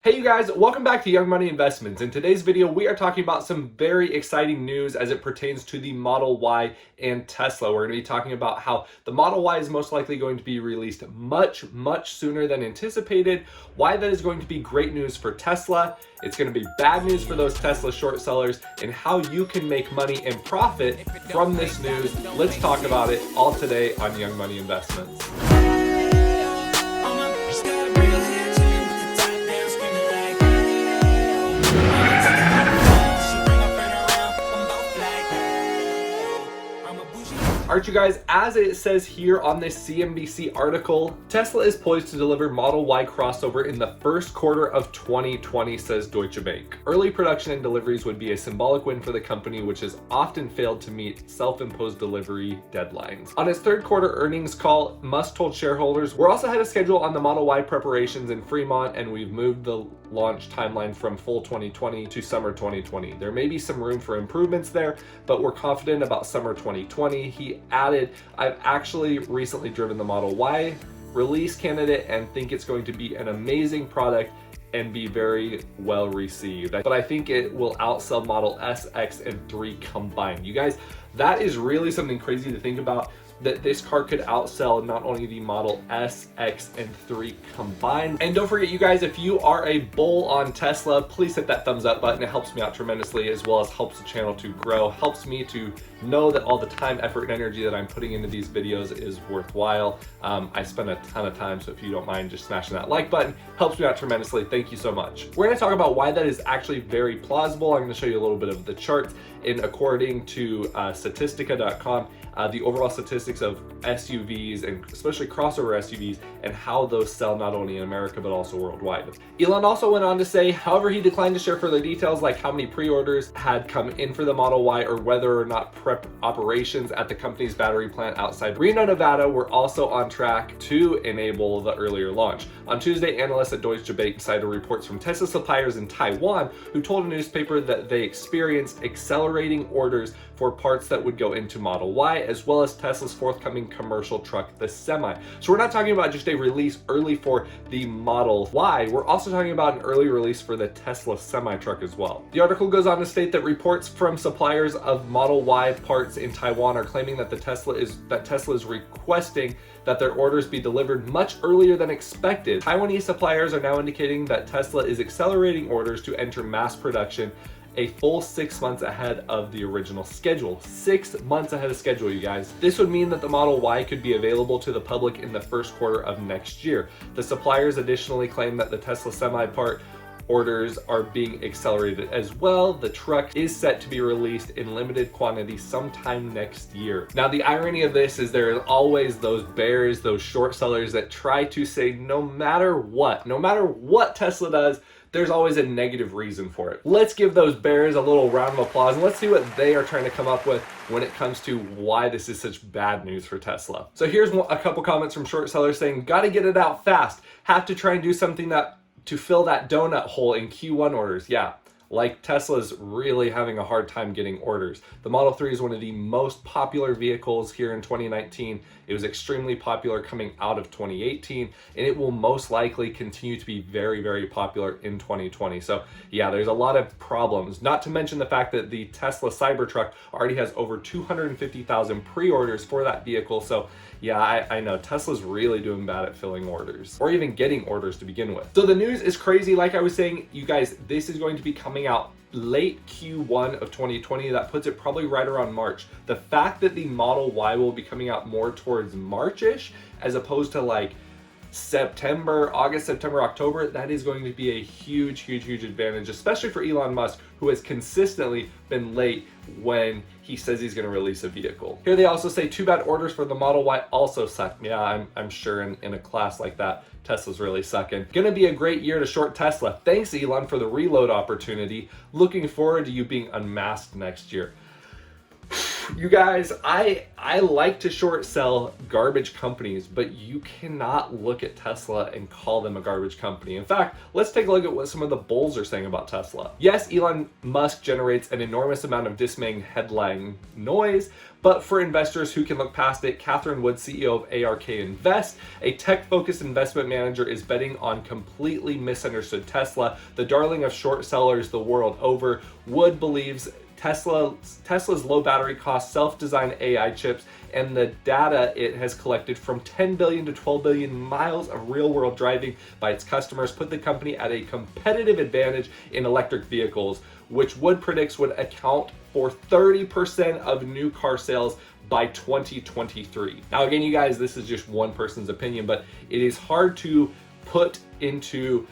Hey you guys, welcome back to Young Money Investments. In today's video, we are talking about some very exciting news as it pertains to the Model Y and Tesla. We're going to be talking about how the Model Y is most likely going to be released much sooner than anticipated, why that is going to be great news for Tesla, it's going to be bad news for those Tesla short sellers, and how you can make money and profit from this news. Let's talk about it all today on Young Money Investments. Alright you guys, as it says here on this CNBC article, Tesla is poised to deliver Model Y crossover in the first quarter of 2020, says Deutsche Bank. Early production and deliveries would be a symbolic win for the company, which has often failed to meet self-imposed delivery deadlines. On its third quarter earnings call, Musk told shareholders, "We're also ahead of schedule on the Model Y preparations in Fremont, and we've moved the launch timeline from fall 2020 to summer 2020. There may be some room for improvements there, but we're confident about summer 2020. He added, "I've actually recently driven the Model Y release candidate and think it's going to be an amazing product and be very well received. But I think it will outsell Model S, X, and 3 combined." You guys, that is really something crazy to think about, that this car could outsell not only the Model S, X, and 3 combined. And don't forget you guys, if you are a bull on Tesla, please hit that thumbs up button. It helps me out tremendously, as well as helps the channel to grow, helps me to know that all the time, effort, and energy that I'm putting into these videos is worthwhile. I spend a ton of time, so if you don't mind just smashing that like button, helps me out tremendously. Thank you so much. We're gonna talk about why that is actually very plausible. I'm gonna show you a little bit of the charts. And according to Statistica.com, the overall statistics of SUVs and especially crossover SUVs and how those sell not only in America but also worldwide. Elon also went on to say, however, he declined to share further details like how many pre-orders had come in for the Model Y or whether or not prep operations at the company's battery plant outside Reno, Nevada were also on track to enable the earlier launch. On Tuesday, analysts at Deutsche Bank cited reports from Tesla suppliers in Taiwan who told a newspaper that they experienced accelerating orders for parts that would go into Model Y, as well as Tesla's forthcoming commercial truck, the Semi. So we're not talking about just a release early for the Model Y, we're also talking about an early release for the Tesla Semi truck as well. The article goes on to state that reports from suppliers of Model Y parts in Taiwan are claiming that Tesla is requesting that their orders be delivered much earlier than expected. Taiwanese suppliers are now indicating that Tesla is accelerating orders to enter mass production a full 6 months ahead of the original schedule. 6 months ahead of schedule, you guys. This would mean that the Model Y could be available to the public in the first quarter of next year. The suppliers additionally claim that the Tesla Semi part orders are being accelerated as well. The truck is set to be released in limited quantity sometime next year. Now, the irony of this is there is always those bears, those short sellers that try to say no matter what Tesla does, there's always a negative reason for it. Let's give those bears a little round of applause and let's see what they are trying to come up with when it comes to why this is such bad news for Tesla. So here's a couple comments from short sellers saying, gotta get it out fast. Have to try and do something to fill that donut hole in Q1 orders. Yeah, like Tesla's really having a hard time getting orders. The Model 3 is one of the most popular vehicles here in 2019. It was extremely popular coming out of 2018, and it will most likely continue to be very popular in 2020. So yeah, there's a lot of problems, not to mention the fact that the Tesla Cybertruck already has over 250,000 pre-orders for that vehicle. So yeah, I know Tesla's really doing bad at filling orders or even getting orders to begin with. So the news is crazy. Like I was saying, you guys, this is going to be coming out late Q1 of 2020. That puts it probably right around March. The fact that the Model Y will be coming out more towards March-ish as opposed to like August, September, October, that is going to be a huge advantage, especially for Elon Musk, who has consistently been late when he says he's going to release a vehicle. Here they also say too bad orders for the Model Y also suck. Yeah, I'm sure in a class like that, Tesla's really sucking. Gonna be a great year to short Tesla. Thanks, Elon, for the reload opportunity. Looking forward to you being unmasked next year. You guys, I like to short sell garbage companies, but you cannot look at Tesla and call them a garbage company. In fact, let's take a look at what some of the bulls are saying about Tesla. Yes, Elon Musk generates an enormous amount of dismaying headline noise, but for investors who can look past it, Catherine Wood, CEO of ARK Invest, a tech-focused investment manager, is betting on completely misunderstood Tesla, the darling of short sellers the world over. Wood believes Tesla's low battery cost, self-designed AI chips, and the data it has collected from 10 billion to 12 billion miles of real-world driving by its customers put the company at a competitive advantage in electric vehicles, which Wood predicts would account for 30% of new car sales by 2023. Now again, you guys, this is just one person's opinion, but it is hard to put into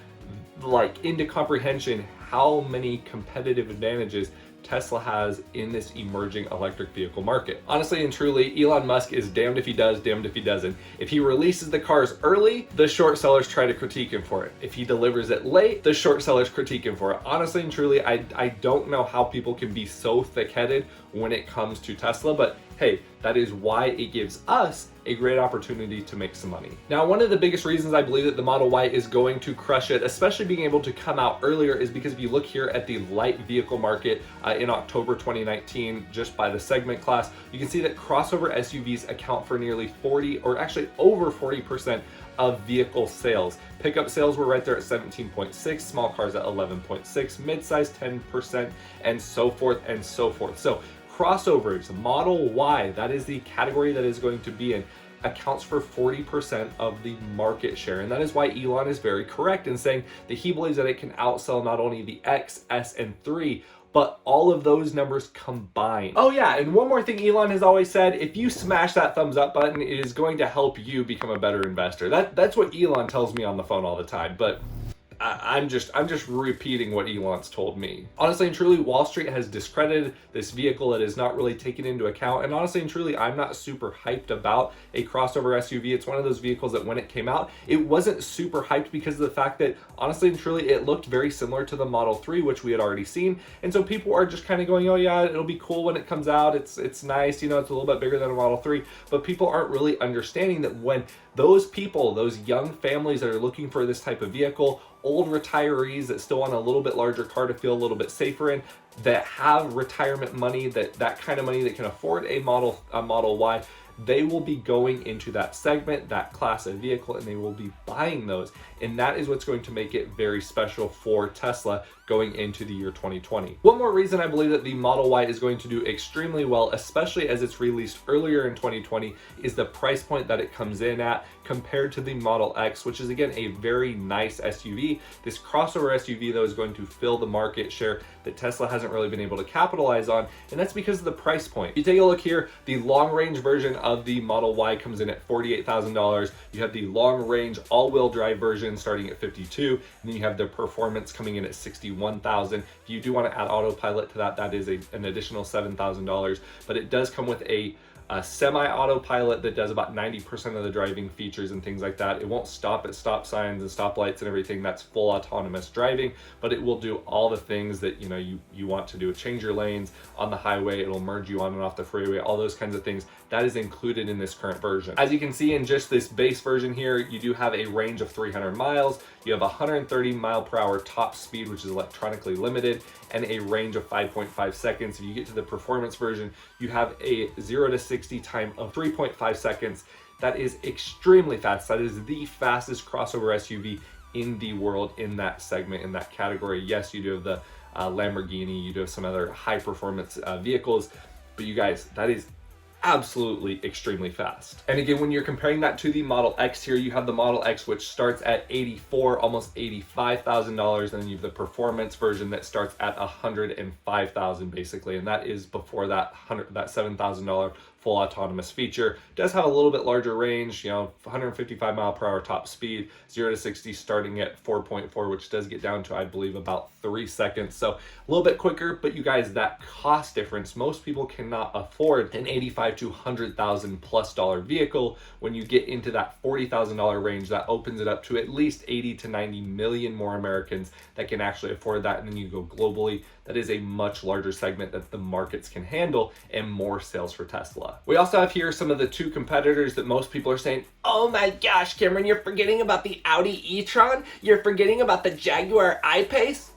comprehension how many competitive advantages Tesla has in this emerging electric vehicle market. Honestly and truly, Elon Musk is damned if he does, damned if he doesn't. If he releases the cars early, the short sellers try to critique him for it. If he delivers it late, the short sellers critique him for it. Honestly and truly, I don't know how people can be so thick-headed when it comes to Tesla, but hey, that is why it gives us a great opportunity to make some money. Now, one of the biggest reasons I believe that the Model Y is going to crush it, especially being able to come out earlier, is because if you look here at the light vehicle market in October 2019, just by the segment class, you can see that crossover SUVs account for nearly 40, or actually over 40% of vehicle sales. Pickup sales were right there at 17.6, small cars at 11.6, midsize 10%, and so forth and so forth. So crossovers, Model Y, that is the category that is going to be in, accounts for 40% of the market share. And that is why Elon is very correct in saying that he believes that it can outsell not only the X, S, and 3, but all of those numbers combined. Oh yeah, and one more thing Elon has always said, if you smash that thumbs up button, it is going to help you become a better investor. That's what Elon tells me on the phone all the time, but I'm just repeating what Elon's told me. Honestly and truly, Wall Street has discredited this vehicle. It is not really taken into account. And honestly and truly, I'm not super hyped about a crossover SUV. It's one of those vehicles that when it came out, it wasn't super hyped because of the fact that honestly and truly, it looked very similar to the Model 3, which we had already seen. And so people are just kind of going, oh yeah, it'll be cool when it comes out. It's nice, you know, it's a little bit bigger than a Model 3. But people aren't really understanding that when those people, those young families that are looking for this type of vehicle, old retirees that still want a little bit larger car to feel a little bit safer in, that have retirement money, that kind of money that can afford a Model Y, they will be going into that segment, that class of vehicle, and they will be buying those. And that is what's going to make it very special for Tesla going into the year 2020. One more reason I believe that the Model Y is going to do extremely well, especially as it's released earlier in 2020, is the price point that it comes in at compared to the Model X, which is again a very nice SUV. This crossover SUV though is going to fill the market share that Tesla hasn't really been able to capitalize on, and that's because of the price point. If you take a look here, the long range version of the Model Y comes in at $48,000. You have the long range all-wheel drive version starting at $52,000, and then you have the performance coming in at $61,000. If you do want to add autopilot to that, that is an additional $7,000, but it does come with a semi-autopilot that does about 90% of the driving features and things like that. It won't stop at stop signs and stoplights and everything. That's full autonomous driving, but it will do all the things that you want to do. Change your lanes on the highway, it'll merge you on and off the freeway, all those kinds of things. That is included in this current version. As you can see in just this base version here, you do have a range of 300 miles. You have 130 mile per hour top speed, which is electronically limited, and a range of 5.5 seconds. If you get to the performance version, you have a 0 to 60 time of 3.5 seconds. That is extremely fast. That is the fastest crossover SUV in the world in that segment, in that category. Yes, you do have the Lamborghini, you do have some other high performance vehicles, but you guys, that is absolutely extremely fast. And again, when you're comparing that to the Model X here, you have the Model X, which starts at $84,000, almost $85,000, and then you have the performance version that starts at $105,000 basically, and that is before that $7,000 full autonomous feature. Does have a little bit larger range, 155 mile per hour top speed, 0 to 60 starting at 4.4, which does get down to, I believe, about 3 seconds. So a little bit quicker, but you guys, that cost difference, most people cannot afford an $85,000 to $100,000+ vehicle. When you get into that $40,000 range, that opens it up to at least 80 to 90 million more Americans that can actually afford that. And then you go globally, that is a much larger segment that the markets can handle and more sales for Tesla. We also have here some of the two competitors that most people are saying, oh my gosh, Cameron, you're forgetting about the Audi e-tron? You're forgetting about the Jaguar I-Pace?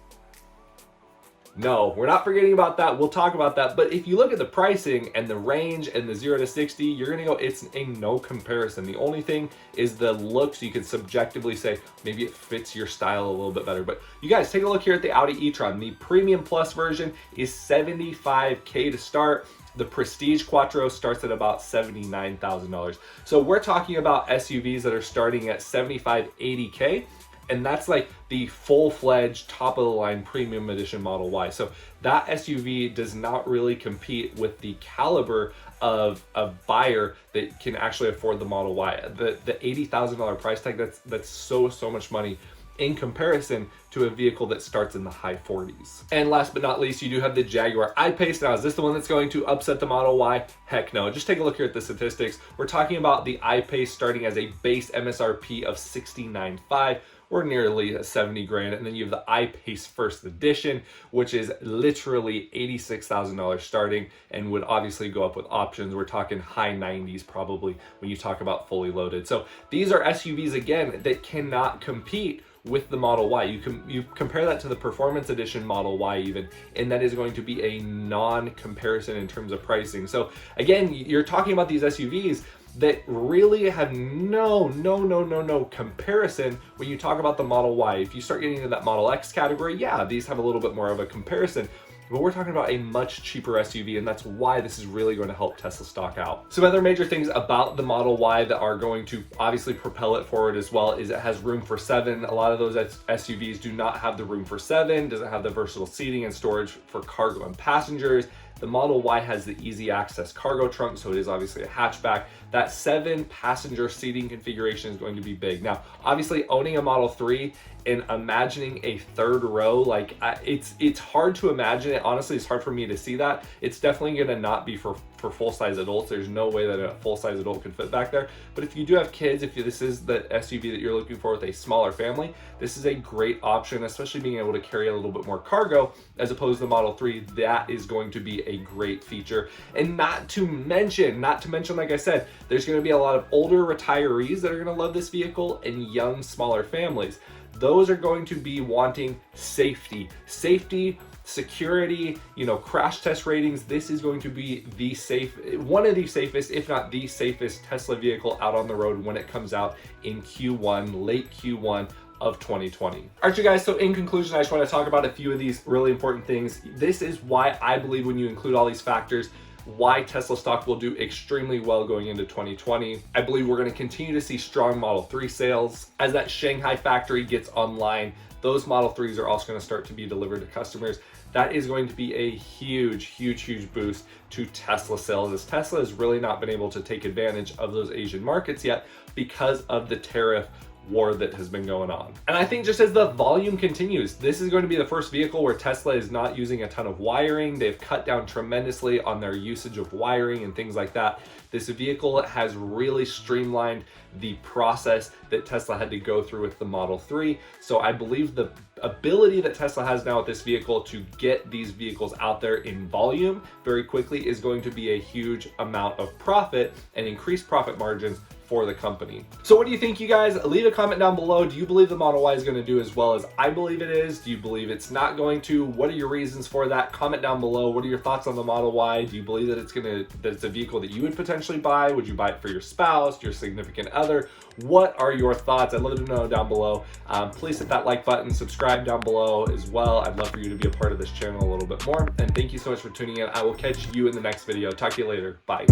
No, we're not forgetting about that. We'll talk about that. But if you look at the pricing and the range and the 0 to 60, you're going to go, it's a no comparison. The only thing is the looks. You can subjectively say maybe it fits your style a little bit better. But you guys take a look here at the Audi e-tron. The Premium Plus version is $75,000 to start. The Prestige Quattro starts at about $79,000. So we're talking about SUVs that are starting at $75,000, $80,000. And that's like the full-fledged top-of-the-line premium edition Model Y. So that SUV does not really compete with the caliber of a buyer that can actually afford the Model Y. The $80,000 price tag, that's so much money in comparison to a vehicle that starts in the high 40s. And last but not least, you do have the Jaguar I-Pace. Now, is this the one that's going to upset the Model Y? Heck no. Just take a look here at the statistics. We're talking about the I-Pace starting as a base MSRP of $69,500, or nearly $70,000, and then you have the I-Pace First Edition, which is literally $86,000 starting and would obviously go up with options. We're talking high 90s probably when you talk about fully loaded. So these are SUVs, again, that cannot compete with the Model Y. You compare that to the Performance Edition Model Y even, and that is going to be a non-comparison in terms of pricing. So again, you're talking about these SUVs that really have no comparison when you talk about the Model Y. If you start getting into that Model X category, yeah, these have a little bit more of a comparison. But we're talking about a much cheaper SUV, and that's why this is really going to help Tesla stock out. Some other major things about the Model Y that are going to obviously propel it forward as well is it has room for 7. A lot of those SUVs do not have the room for 7, doesn't have the versatile seating and storage for cargo and passengers. The Model Y has the easy access cargo trunk, so it is obviously a hatchback. That 7-passenger seating configuration is going to be big. Now, obviously owning a Model 3 and imagining a third row, like it's hard to imagine it. Honestly, it's hard for me to see that. It's definitely gonna not be for full-size adults. There's no way that a full-size adult could fit back there. But if you do have kids, if this is the SUV that you're looking for with a smaller family, this is a great option, especially being able to carry a little bit more cargo as opposed to the Model 3. That is going to be a great feature. And not to mention, like I said, there's going to be a lot of older retirees that are going to love this vehicle and young, smaller families. Those are going to be wanting safety, security, crash test ratings. This is going to be one of the safest, if not the safest Tesla vehicle out on the road when it comes out in Q1, late Q1 of 2020. All right, you guys, so in conclusion, I just want to talk about a few of these really important things. This is why I believe when you include all these factors, why Tesla stock will do extremely well going into 2020. I believe we're going to continue to see strong Model 3 sales. As that Shanghai factory gets online, those Model 3s are also going to start to be delivered to customers. That is going to be a huge boost to Tesla sales, as Tesla has really not been able to take advantage of those Asian markets yet because of the tariff war that has been going on. And I think just as the volume continues, this is going to be the first vehicle where Tesla is not using a ton of wiring. They've cut down tremendously on their usage of wiring and things like that. This vehicle has really streamlined the process that Tesla had to go through with the Model 3. So I believe the ability that Tesla has now with this vehicle to get these vehicles out there in volume very quickly is going to be a huge amount of profit and increased profit margins for the company. So what do you think, you guys? Leave a comment down below. Do you believe the Model Y is going to do as well as I believe it is? Do you believe it's not going to? What are your reasons for that? Comment down below. What are your thoughts on the Model Y? Do you believe that it's a vehicle that you would potentially buy? Would you buy it for your spouse, your significant other? What are your thoughts? I'd love to know down below. Please hit that like button, subscribe down below as well. I'd love for you to be a part of this channel a little bit more. And thank you so much for tuning in. I will catch you in the next video. Talk to you later. Bye.